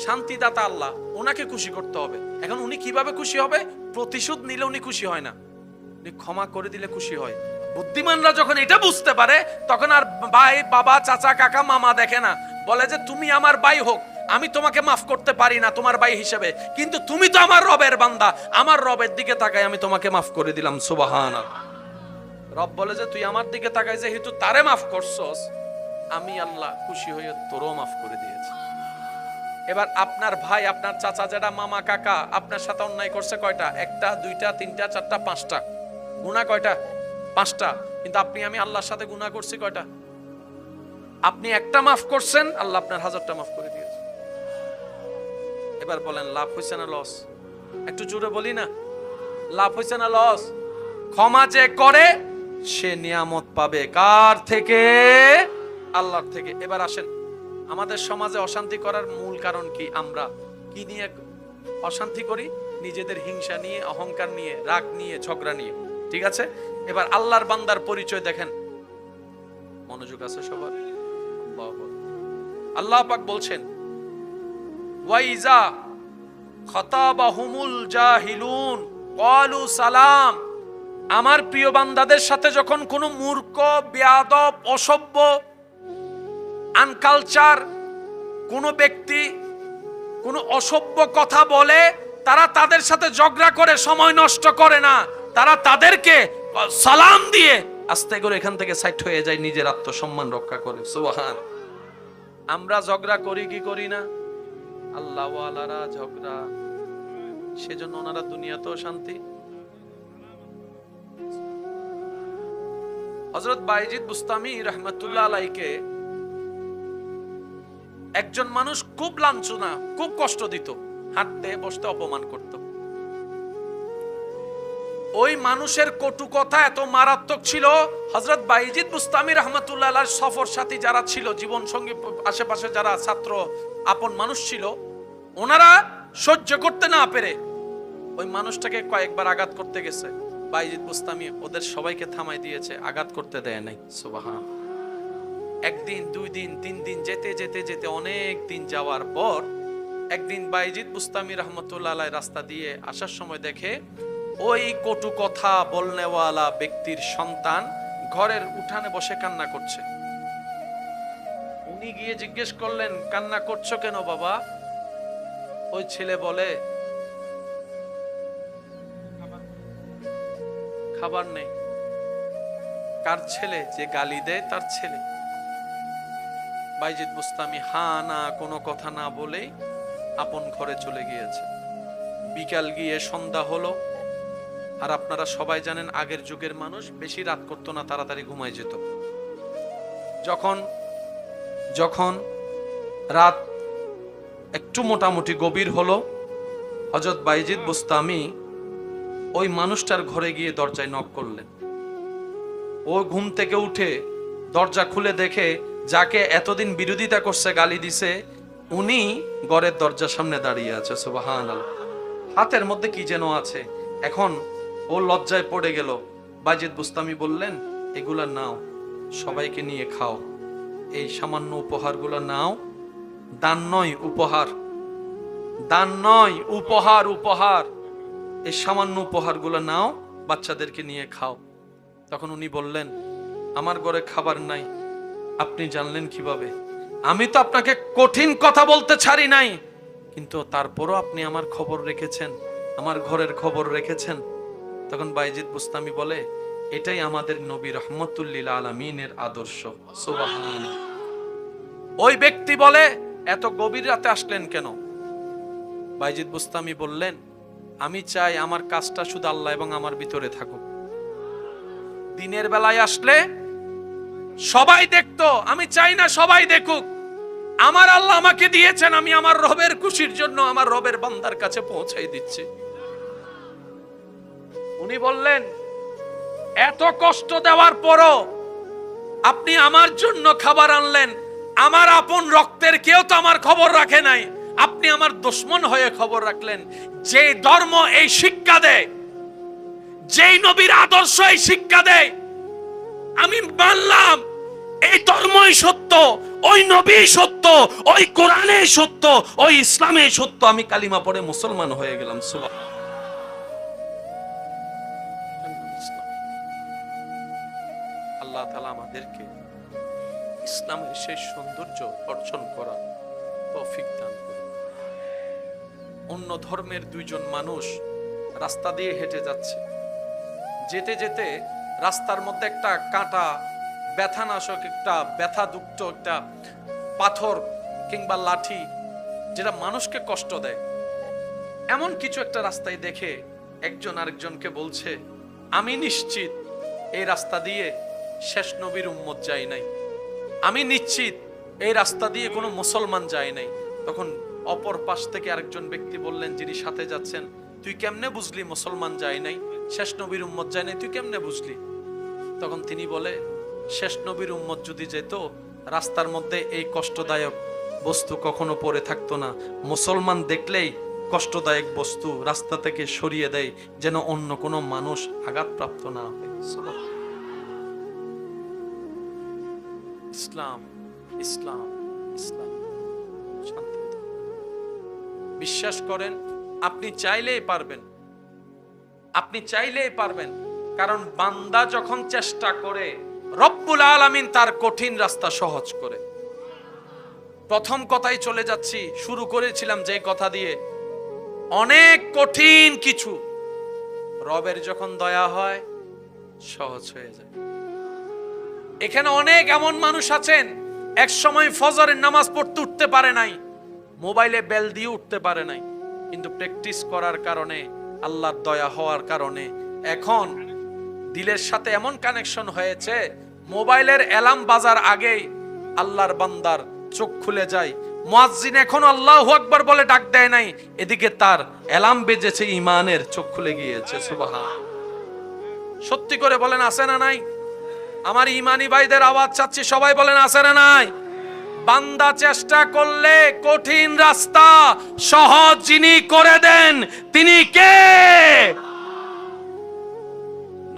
শান্তিদাতা আল্লাহ, ওনাকে খুশি করতে হবে। এখন উনি কিভাবে খুশি হবে? প্রতিশোধ নিলে উনি খুশি হয় না, উনি ক্ষমা করে দিলে খুশি হয়। বুদ্ধিমানরা যখন এটা বুঝতে পারে, তখন আর ভাই, বাবা, চাচা, কাকা, মামা দেখে না, বলে যে তুমি আমার ভাই হোক, আমি তোমাকে মাফ করতে পারি না তোমার ভাই হিসেবে, কিন্তু তুমি তো আমার রবের বান্দা, আমার রবের দিকে তাকাই আমি তোমাকে মাফ করে দিলাম। সুবহানাল্লাহ। রব বলে যে তুই আমার দিকে তাকাই যেহেতু তারে মাফ করছস, আমি আল্লাহ খুশি হয়ে তোরও মাফ করে দিয়েছি। এবার আপনার ভাই, আপনার চাচা, যারা মামা, কাকা আপনার সাথে অন্যায় করছে কয়টা? 1টা, 2টা, 3টা, 4টা, 5টা। গুনাহ কয়টা? 5টা। কিন্তু আমি আল্লাহর সাথে গুনাহ করছি কয়টা? আপনি একটা মাফ করছেন, আল্লাহ আপনার 1000টা মাফ করে দিয়েছে। এবার বলেন লাভ হয়েছে না লস? একটু জোরে বলি না, লাভ হয়েছে না লস? ক্ষমা যে করে সে নিয়ামত পাবে কার থেকে? আল্লাহর থেকে। এবার আসেন, আমাদের সমাজে অশান্তি করার মূল কারণ কি? আমরা কি নিয়ে অশান্তি করি? নিজেদের হিংসা নিয়ে, অহংকার নিয়ে, রাগ নিয়ে, ঝগড়া নিয়ে। ঠিক আছে, এবার আল্লাহর বান্দার পরিচয় দেখেন। মনোযোগ আছে সবার? আল্লাহ পাক বলছেন, ওয়াইজা খাতাবাহুমুল জাহিলুন ক্বালু সালাম। আমার প্রিয় বান্দাদের সাথে যখন কোনো মূর্খ, বেয়াদব, অসভ্য, আনকালচার কোনো ব্যক্তি কোনো অসভ্য কথা বলে, তারা তাদের সাথে ঝগড়া করে সময় নষ্ট করে না, তারা তাদেরকে সালাম দিয়ে আস্তে করে এখান থেকে সাইড হয়ে যায়, নিজের আত্মসম্মান রক্ষা করে। সুবহান। আমরা ঝগড়া করি কি করি না? আল্লাহওয়ালারা ঝগড়া, সেজন্য ওনারা দুনিয়াতেও শান্তি। হযরত বাইজিদ বুস্তামি রাহমাতুল্লাহ আলাইকে একজন মানুষ খুব লাঞ্ছনা, খুব কষ্ট দিত, হাঁটতে বসতে অপমান করত। ওই মানুষের কটু কথা এত মারাত্মক ছিল, হযরত বাইজিদ বুস্তামি রাহমাতুল্লাহ আলাইহির সফর সাথী যারা ছিল, জীবন সঙ্গী আশেপাশে যারা ছাত্র আপন মানুষ ছিল, ওনারা সহ্য করতে না পেরে ওই মানুষটাকে কয়েকবার আঘাত করতে গেছে। বাইজিদ বুস্তামি ওদের সবাইকে থামাই দিয়েছে, আঘাত করতে দেয় নাই। সুবহান। একদিন, দুই দিন, তিন দিন যেতে যেতে যেতে অনেক দিন যাওয়ার পর একদিন বাইজিদ বুস্তামি রাহমাতুল্লাহ আলাইহি রাস্তা দিয়ে আসার সময় দেখে ওই কটু কথা বলনেওয়ালা ব্যক্তির সন্তান ঘরের উঠানে বসে কান্না করছে। উনি গিয়ে জিজ্ঞেস করলেন, কান্না করছো কেন বাবা? ওই ছেলে বলে, খাবার নেই। কার ছেলে? যে গালি দেয় তার ছেলে। বাইজিদ বুস্তামি হা না কোনো কথা না বলেই আপন ঘরে চলে গিয়েছে। বিকাল গিয়ে সন্ধ্যা হলো, আর আপনারা সবাই জানেন আগের যুগের মানুষ বেশি রাত করতো না, তাড়াতাড়ি ঘুমায় যেত। যখন রাত একটু মোটামুটি গভীর হলো, হযরত বাইজিদ বুস্তামি ওই মানুষটার ঘরে গিয়ে দরজায় নক করলেন। ও ঘুম থেকে উঠে দরজা খুলে দেখে যাকে এতদিন বিরোধিতা করছে, গালি দিছে, উনি ঘরের দরজার সামনে দাঁড়িয়ে আছে। সুবহানাল্লাহ। হাতের মধ্যে কি যেন আছে। এখন ও লজ্জায় পড়ে গেল। বাইজিদ বুস্তামি বললেন, এগুলা নাও, সবাইকে নিয়ে খাও। এই সামান্য উপহারগুলো নাও, দান নয় উপহার, দান নয় উপহার, উপহার। এই সামান্য উপহারগুলো নাও, বাচ্চাদেরকে নিয়ে খাও। তখন উনি বললেন, আমার ঘরে খাবার নাই, আপনি জানলেন কিভাবে? আমি তো আপনাকে কঠিন কথা বলতে ছাড়ি নাই, কিন্তু তারপরও আপনি আমার খবর রেখেছেন, আমার ঘরের খবর রেখেছেন। তখন বাইজিদ বুস্তামি বলে, এটাই আমাদের নবী রাহমাতুল লিল আলামিনের আদর্শ। সুবহানাল্লাহ। ওই ব্যক্তি বলে, এত গভীর রাতে আসলেন কেন? বাইজিদ বুস্তামি বললেন, আমি চাই আমার কাজটা শুধু আল্লাহ এবং আমার ভিতরে থাকুক। দিনের বেলায় আসলে সবাই দেখতো, আমি চাই না সবাই দেখুক। আমার আল্লাহ আমাকে দিয়েছেন, আমি আমার রবের খুশির জন্য আমার রবের বান্দার কাছে পৌঁছাই দিচ্ছি। উনি বললেন, এত কষ্ট দেওয়ার পরও আপনি আমার জন্য খাবার আনলেন, আমার আপন রক্তের কেউ তো আমার খবর রাখে নাই, আপনি আমার দুশমন হয়ে খবর রাখলেন। যে ধর্ম এই শিক্ষা দেয়, যেই নবীর আদর্শ এই শিক্ষা দেয়, আমি মানলাম এই ধর্মই সত্য, ওই নবী সত্য, ওই কোরআনে সত্য, ওই ইসলামে সত্য। আমি কালিমা পড়ে মুসলমান হয়ে গেলাম। সুবহানাল্লাহ। আল্লাহ তাআলা আমাদেরকে ইসলামের সেই সৌন্দর্য অর্জন করার তৌফিক দান করুন। অন্য ধর্মের দুইজন মানুষ রাস্তা দিয়ে হেঁটে যাচ্ছে, যেতে যেতে রাস্তার মধ্যে একটা কাঁটা, ব্যথানাশক, একটা ব্যথাযুক্ত একটা পাথর কিংবা লাঠি, যেটা মানুষকে কষ্ট দেয়, এমন কিছু একটা রাস্তায় দেখে একজন আরেকজনকে বলছে, আমি নিশ্চিত এই রাস্তা দিয়ে শেষ নবীর উম্মত যায় নাই, আমি নিশ্চিত এই রাস্তা দিয়ে কোনো মুসলমান যায় নাই। তখন অপর পাশ থেকে আরেকজন ব্যক্তি বললেন, যিনি সাথে যাচ্ছেন, তুই কেমনে বুঝলি মুসলমান যায় নাই, শেষ নবীর উম্মত যায় নাই, তুই কেমনে বুঝলি? তখন তিনি বলে, শেষ নবীর উম্মত যদি যেত, রাস্তার মধ্যে এই কষ্টদায়ক বস্তু কখনো পড়ে থাকতো না। মুসলমান দেখলেই কষ্টদায়ক বস্তু রাস্তা থেকে সরিয়ে দেয়, যেন অন্য কোনো মানুষ আঘাতপ্রাপ্ত না হয়। ইসলাম, ইসলাম, ইসলাম। শান্তি। বিশ্বাস করেন, আপনি চাইলেই পারবেন, আপনি চাইলেই পারবেন। কারণ বান্দা যখন চেষ্টা করে, রব্বুল আলামিন তার কঠিন রাস্তা সহজ করে। প্রথম কথাই চলে যাচ্ছি, শুরু করেছিলাম যে কথা দিয়ে, অনেক কঠিন কিছু রবের যখন দয়া হয় সহজ হয়ে যায়। এখানে অনেক এমন মানুষ আছেন এক সময় ফজরের নামাজ পড়তে উঠতে পারে নাই, মোবাইলে বেল দিয়ে উঠতে পারে নাই, কিন্তু প্র্যাকটিস করার কারণে, আল্লাহর দয়া হওয়ার কারণে এখন দিলের সাথে এমন কানেকশন হয়েছে, মোবাইলের অ্যালার্ম বাজার আগেই আল্লাহর বান্দার চোখ খুলে যায়। মুয়াজ্জিন এখনো আল্লাহু আকবার বলে ডাক দেয় নাই, এদিকে তার অ্যালার্ম বেজেছে, ঈমানের চোখ খুলে গিয়েছে। সুবহান। সত্যি করে বলেন আছে না নাই? আমার ঈমানি ভাইদের আওয়াজ চাচ্ছি, সবাই বলেন আছে না নাই? বান্দা চেষ্টা করলে কঠিন রাস্তা সহজ যিনি করে দেন তিনি কে?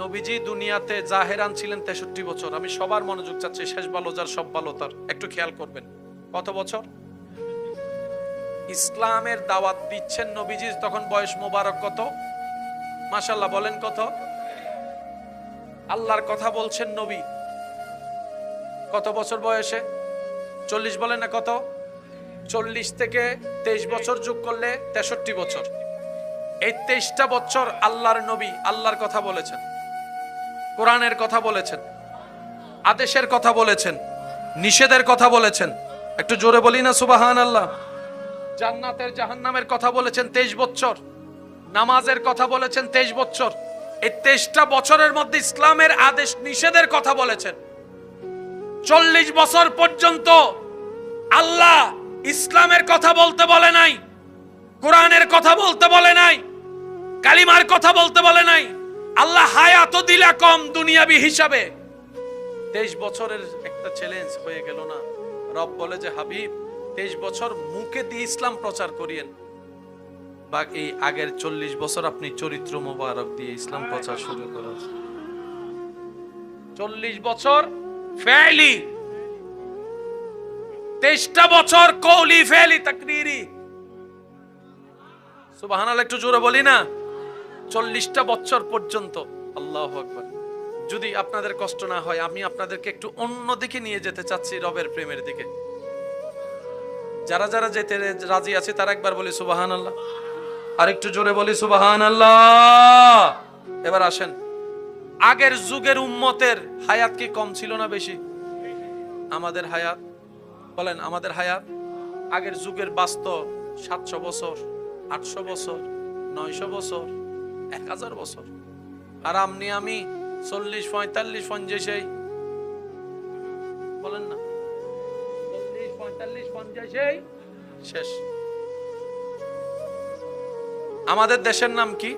নবীজি দুনিয়াতে জাহেরান ছিলেন 63 বছর। আমি সবার মনোযোগ চাচ্ছি, শেষ ভালো যার সব ভালো তার, একটু খেয়াল করবেন। কত বছর? ইসলামের দাওয়াত দিচ্ছেন নবীজি, তখন বয়স মোবারক কত? মাশাআল্লাহ বলেন কত? আল্লাহর কথা বলছেন নবী কত বছর বয়সে? 40 বলেন না কত? 40 থেকে 23 বছর যোগ করলে 63 বছর। এই 23টা বছর আল্লাহর নবী আল্লাহর কথা বলেছেন, কোরআনের কথা বলেছেন, আদেশের কথা বলেছেন, নিষেধের কথা বলেছেন। একটু জোরে বলি না সুবহানাল্লাহ। জান্নাতের জাহান্নামের কথা বলেছেন 23 বছর, নামাজের কথা বলেছেন 23 বছর। এই 23টা বছরের মধ্যে ইসলামের আদেশ নিষেধের কথা বলেছেন। 40 বছর পর্যন্ত আল্লাহ ইসলামের কথা বলতে বলে নাই, কোরআনের কথা বলতে বলে নাই, কালিমার কথা বলতে বলে নাই। আল্লাহ হায়াতও দিলা কম দুনিয়াবি হিসাবে। 23 বছরের একটা চ্যালেঞ্জ হয়ে গেল না? রব বলে যে হাবিব 23 বছর মুখে দিয়ে ইসলাম প্রচার করিয়েন, বা এই আগের 40 বছর আপনি চরিত্র মোবারক দিয়ে ইসলাম প্রচার শুরু করেন। 40 বছর ফেলি, 23টা বছর কওলি ফেলি তাকরীরি। সুবহানাল্লাহ, একটু জোরে বলি না? 40টা বছর পর্যন্ত। আল্লাহু আকবার। যদি আপনাদের কষ্ট না হয়, আমি আপনাদেরকে একটু অন্য দিকে নিয়ে যেতে চাচ্ছি, রবের প্রেমের দিকে। যারা যারা যেতে রাজি আছে তারা একবার বলি সুবহানাল্লাহ, আর একটু জোরে বলি সুবহানাল্লাহ। এবার আসেন, আগের যুগের উম্মতের হায়াত কি কম ছিল না বেশি? আমাদের হায়াত, বলেন আমাদের হায়াত আগের যুগের বাস্তব 700 বছর, 800 বছর, 900 বছর, 1000 বছর। আর আপনি আমি 40, 45, 50, বলেন না 40, 45, 50 শেষ। আমাদের দেশের নাম কি?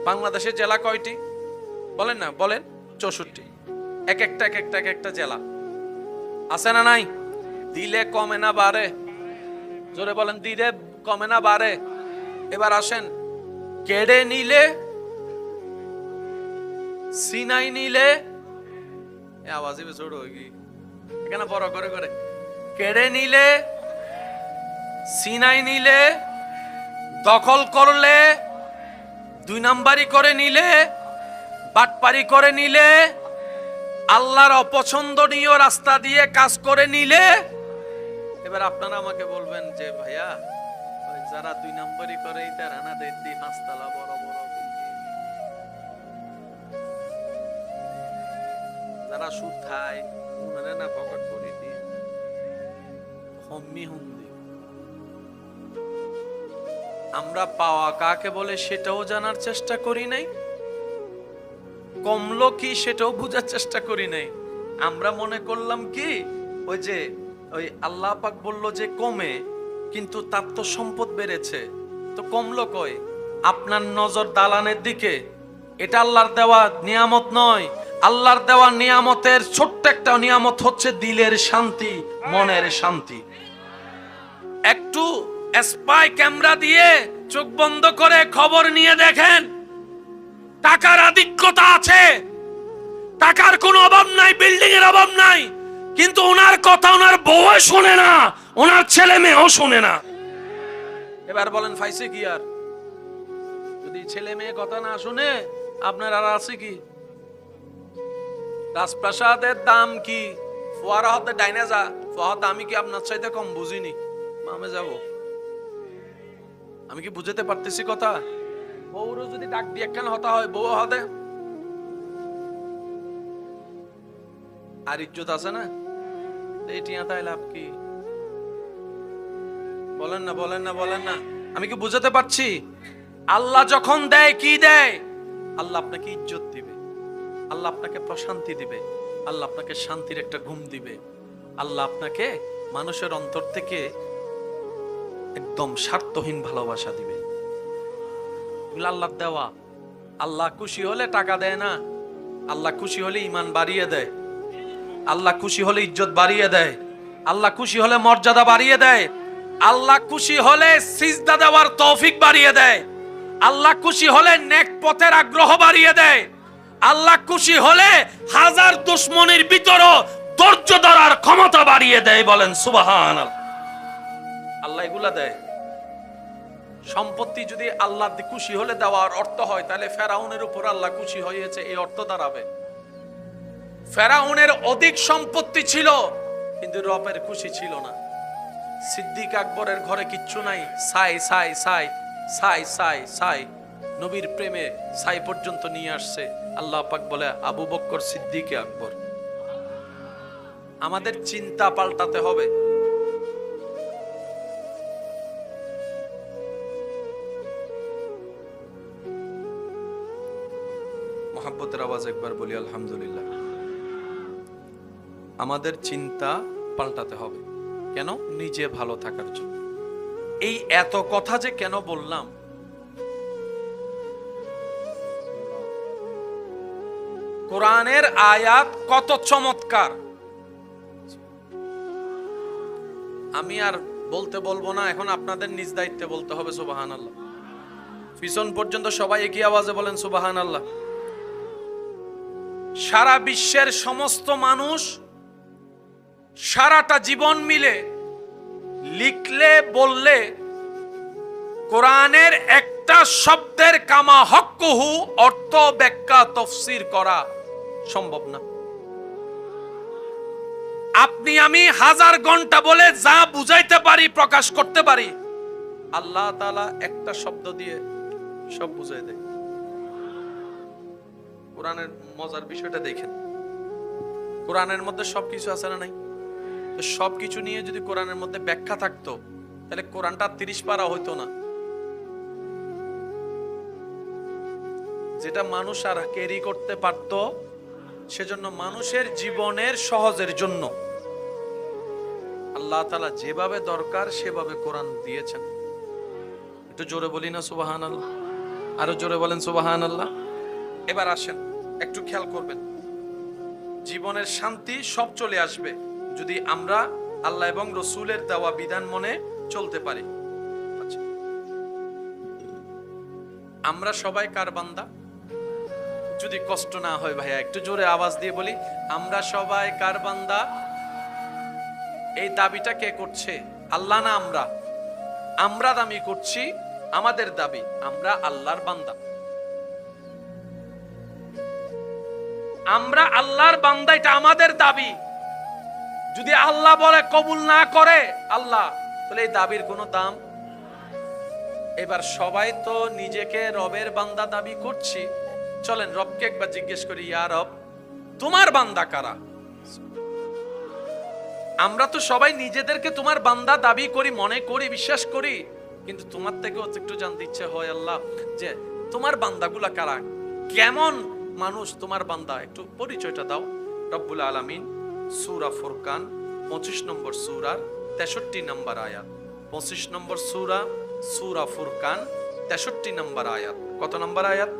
বাংলাদেশের জেলা কয়টি বলেন না? বলেন 64। এক একটা জেলা আছে না নাই? দিলে কমে না বাড়ে? জোরে বলেন, দিলে কমে না বাড়ে? এবার আসেন, কেড়ে নিলে, সিনাই নিলে, আওয়াজই ছোট হয়ে গি, এখানে বড় করে করে, কেড়ে নিলে, সিনাই নিলে, দখল করলে, 2 নাম্বারি করে নিলে, বাটপারি করে নিলে, আল্লাহর অপছন্দনীয় রাস্তা দিয়ে কাজ করে নিলে, এবার আপনারা আমাকে বলবেন যে ভাইয়া যারা 2 নাম্বারি করে তারা না দেখি 5 তলা বড় বড়, যারা সুদ খায় উনারা না পকেট করে দিয়ে হম্মি হুন্দি। আমরা পাওয়া কাকে বলে সেটাও জানার চেষ্টা করি নাই, কমলো কি সেটাও বোঝার চেষ্টা করি নাই। আমরা মনে করলাম কি ওই যে ওই আল্লাহ পাক বললো যে কমে, কিন্তু তার তো সম্পদ বেড়েছে, তো কমলো কই? আপনার নজর দালানের দিকে। এটা আল্লাহর দেওয়া নিয়ামত নয়। আল্লাহর দেওয়া নিয়ামতের ছোট্ট একটা নিয়ামত হচ্ছে দিলের শান্তি, মনের শান্তি। একটু স্পাই ক্যামেরা দিয়ে চোখ বন্ধ করে খবর নিয়ে দেখেন, টাকার আধিক্যতা আছে, টাকার কোনো অভাব নাই, বিল্ডিং এর অভাব নাই, কিন্তু ওনার কথা ওনার বউ শোনে না, ওনার ছেলে মেয়েও শোনে না। এবার বলেন ফাইসে কি? আর যদি ছেলে মেয়ে কথা না শুনে আপনার আর আছে কি? রাজপ্রাসাদের দাম কি? ফোয়ারা হতে ডাইনে যা, ফোয়ার দামি কি আপনার চাইতে কম? বুঝিনি, মামে যাব। আমি কি বুঝতে পারতেছি কথা? বউরও যদি ডাক দিয়ে একখান হতা হয়, বউ হতে আর ইজ্জত আছে না? এই টিয়া তাই লাভ কি? বলেন না, বলেন না, বলেন না। আমি কি বুঝাতে পারছি? আল্লাহ যখন দেয়, কি দেয়? আল্লাহ আপনাকে ইজ্জত দিবে, আল্লাহ আপনাকে প্রশান্তি দিবে, আল্লাহ আপনাকে শান্তির একটা ঘুম দিবে, আল্লাহ আপনাকে মানুষের অন্তর থেকে একদম স্বার্থহীন ভালোবাসা দিবে। এগুলো আল্লাহর দেওয়া। আল্লাহ খুশি হলে টাকা দেয় না, আল্লাহ খুশি হলে ঈমান বাড়িয়ে দেয়, আল্লাহ খুশি হলে ইজ্জত বাড়িয়ে দেয়, আল্লাহ খুশি হলে মর্যাদা বাড়িয়ে দেয়, আল্লাহ খুশি হলে সিজদা দেওয়ার তৌফিক বাড়িয়ে দেয়, আল্লাহ খুশি হলে নেক পথের আগ্রহ বাড়িয়ে দেয়, আল্লাহ খুশি হলে হাজার দুশমনের ভিতরও ধৈর্য ধরার ক্ষমতা বাড়িয়ে দেয়। বলেন সুবহানাল্লাহ। আল্লাহ এগুলা দেয়। সম্পত্তি যদি আল্লাহ খুশি হলে দেওয়ার অর্থ হয়, তাহলে ফেরাউনের উপর আল্লাহ খুশি হয়েছে এই অর্থ দাঁড়াবে। ফেরাউনের অধিক সম্পত্তি ছিল, কিন্তু রবের খুশি ছিল না। সিদ্দিক আকবরের ঘরে কিচ্ছু নাই, সাই সাই সাই সাই সাই সাই, নবীর প্রেমে সাই পর্যন্ত নিয়ে আসছে। আল্লাহ পাক বলে আবু বকর সিদ্দিক আকবর। আমাদের চিন্তা পাল্টাতে হবে। মহাব্বতের আওয়াজ একবার বলি আলহামদুলিল্লাহ। আমাদের চিন্তা পাল্টাতে হবে। কেন? নিজে ভালো থাকার জন্য। এই এত কথা যে কেন বললাম, কোরআনের আয়াত কত চমৎকার। আমি আর বলবো না, এখন আপনাদের নিজ দায়িত্বে বলতে হবে সুবহানাল্লাহ। পিছন পর্যন্ত সবাই একই আওয়াজে বলেন সুবহানাল্লাহ। সারা বিশ্বের সমস্ত মানুষ সারাটা জীবন মিলে লিখলে বললে কোরআনের একটা শব্দের কামা হক্কুহু অর্থ ব্যাখ্যা তাফসীর করা সম্ভব না। আপনি আমি হাজার ঘন্টা বলে যা বুঝাইতে পারি, প্রকাশ করতে পারি, আল্লাহ তাআলা একটা শব্দ দিয়ে সব বুঝাই দেয়। কোরআনের মজার বিষয়টা দেখেন, কোরআনের মধ্যে সবকিছু আছে না নাই? তো সবকিছু নিয়ে যদি কোরআনের মধ্যে ব্যাখ্যা থাকতো, তাহলে কোরআনটা 30 পারা হইতো না। যেটা মানুষ আর ক্যারি করতে পারত, সেজন্য মানুষের জীবনের সহজের জন্য আল্লাহ তাআলা যেভাবে দরকার সেভাবে কোরআন দিয়েছেন। একটু জোরে বলি না সুবহানাল্লাহ? আরো জোরে বলেন সুবহানাল্লাহ। এবার আসেন, একটু খেয়াল করবেন, জীবনের শান্তি সব চলে আসবে যদি আমরা আল্লাহ এবং রসুলের দেওয়া বিধান মনে চলতে পারি। আচ্ছা, আমরা সবাই কার বান্দা? যদি কষ্ট না হয় ভাইয়া একটু জোরে আওয়াজ দিয়ে বলি, আমরা সবাই কার বান্দা? এই দাবিটা কে করছে? আল্লাহ না আমরা? আমরা দাবি করছি, আমাদের দাবি আমরা আল্লাহর বান্দা। আমরা আল্লাহর বান্দা, এটা আমাদের দাবি। যদি আল্লাহ বলে কবুল না করে আল্লাহ, তাহলে এই দাবির কোনো দাম। এবার সবাই তো নিজেকে রবের বান্দা দাবি করছি, চলেন রবকে একবার জিজ্ঞেস করি, ইয়া রব, তোমার বান্দা কারা? আমরা তো সবাই নিজেদেরকে তোমার বান্দা দাবি করি, মনে করি, বিশ্বাস করি, কিন্তু তোমার থেকেও একটু জানতে ইচ্ছে হয় আল্লাহ, যে তোমার বান্দাগুলা কারা, কেমন মানুষ তোমার বান্দা, একটু পরিচয়টা দাও। রব্বুল আলামিন সূরা ফুরকান 25 নম্বর সূরার 63 নম্বর আয়াত, 25 নম্বর সূরা, সূরা ফুরকান 63 নম্বর আয়াত। কত নম্বর আয়াত?